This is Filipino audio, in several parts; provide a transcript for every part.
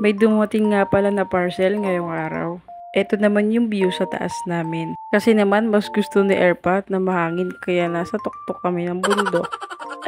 May dumating nga pala na parcel ngayong araw. Ito naman yung view sa taas namin. Kasi naman mas gusto ni Airpat na mahangin kaya nasa tuktok kami ng bundok.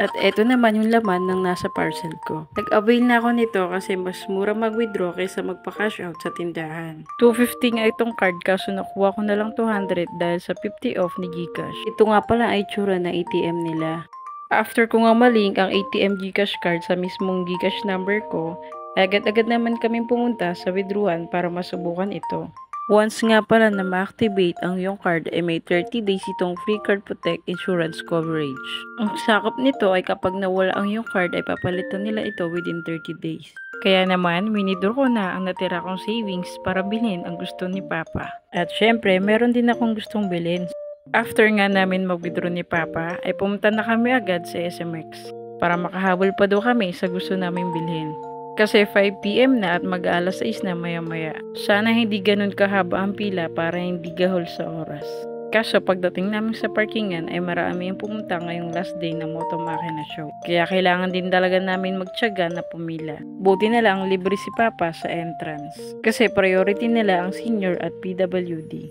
At ito naman yung laman ng nasa parcel ko. Nag-avail na ako nito kasi mas mura mag-withdraw kaysa magpa-cash out sa tindahan. 250 nga itong card kaso nakuha ko na lang 200 dahil sa 50 off ni Gcash. Ito nga pala ay tsura ng ATM nila. After ko nga malink ang ATM Gcash card sa mismong Gcash number ko, agad-agad naman kaming pumunta sa withdrawal para masubukan ito. Once nga pala na ma-activate ang iyong card ay may 30 days itong free card protect insurance coverage. Ang sakop nito ay kapag nawala ang iyong card ay papalitan nila ito within 30 days. Kaya naman, winidraw ko na ang natira kong savings para bilhin ang gusto ni Papa. At syempre, meron din akong gustong bilhin. After nga namin mag-withdraw ni Papa, ay pumunta na kami agad sa SMX para makahabol pa daw kami sa gusto naming bilhin. Kasi 5 PM na at mag-alas 6 na maya-maya. Sana hindi ganun kahaba ang pila para hindi gahol sa oras. Kaso pagdating namin sa parkingan ay marami yung pumunta ngayong last day ng Moto Makina Show. Kaya kailangan din talaga namin magtiyaga na pumila. Buti na lang libre si Papa sa entrance. Kasi priority nila ang senior at PWD.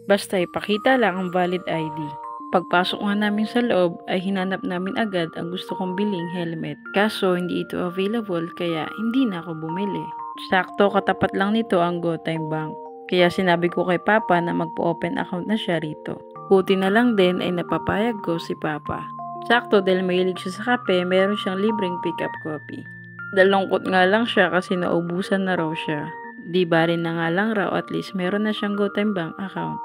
Basta ipakita lang ang valid ID. Pagpasok nga namin sa loob ay hinanap namin agad ang gusto kong biling helmet. Kaso hindi ito available kaya hindi na ako bumili. Sakto katapat lang nito ang GoTime Bank. Kaya sinabi ko kay Papa na magpo-open account na siya rito. Buti na lang din ay napapayag ko si Papa. Sakto dahil mahilig siya sa kape, meron siyang libreng pick-up coffee. Dalungkot nga lang siya kasi naubusan na raw siya. Di ba rin na nga lang raw at least meron na siyang GoTime Bank account.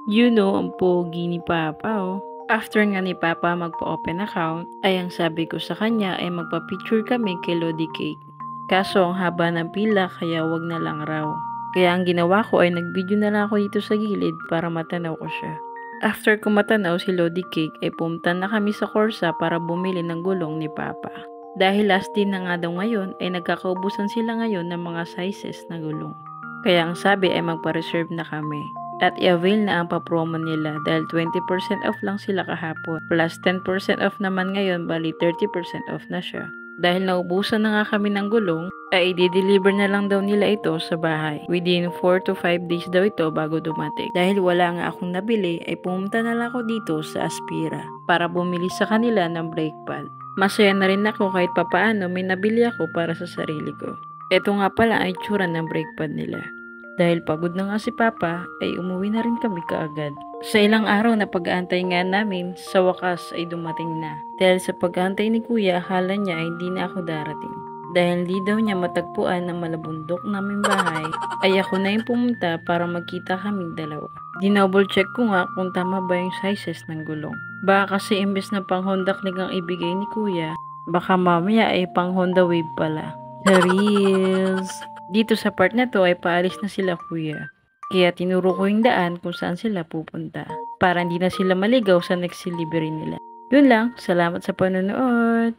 You know, ang pogi ni Papa oh. After nga ni Papa magpa-open account, ay ang sabi ko sa kanya ay magpa-picture kami kay Lodi Cake. Kaso ang haba ng pila kaya wag na lang raw. Kaya ang ginawa ko ay nag-video na lang ako dito sa gilid para matanaw ko siya. After ko matanaw si Lodi Cake ay pumunta na kami sa Corsa para bumili ng gulong ni Papa. Dahil last day na nga daw ngayon ay nagkakaubusan sila ngayon ng mga sizes na gulong. Kaya ang sabi ay magpa-reserve na kami. At i-avail na ang pa-promo nila dahil 20% off lang sila kahapon. Plus 10% off naman ngayon, bali 30% off na siya. Dahil naubusan na nga kami ng gulong, ay i-deliver na lang daw nila ito sa bahay. Within 4 to 5 days daw ito bago dumating. Dahil wala nga akong nabili, ay pumunta na lang ako dito sa Aspira para bumili sa kanila ng brake pad. Masaya na rin ako kahit papaano may nabili ako para sa sarili ko. Ito nga pala ay tsura ng brake pad nila. Dahil pagod na nga si Papa, ay umuwi na rin kami kaagad. Sa ilang araw na pag-aantay nga namin, sa wakas ay dumating na. Dahil sa pag-aantay ni Kuya, akala niya ay hindi na ako darating. Dahil hindi daw niya matagpuan na malabundok naming bahay, ay ako na yung pumunta para magkita kaming dalawa. Dinouble check ko nga kung tama ba yung sizes ng gulong. Baka kasi imbes na pang Honda Click ang ibigay ni Kuya, baka mamaya ay pang Honda Wave pala. The reels! Dito sa part na to ay paalis na sila Kuya. Kaya tinuro ko yung daan kung saan sila pupunta. Para hindi na sila maligaw sa next delivery nila. Yun lang, salamat sa panonood!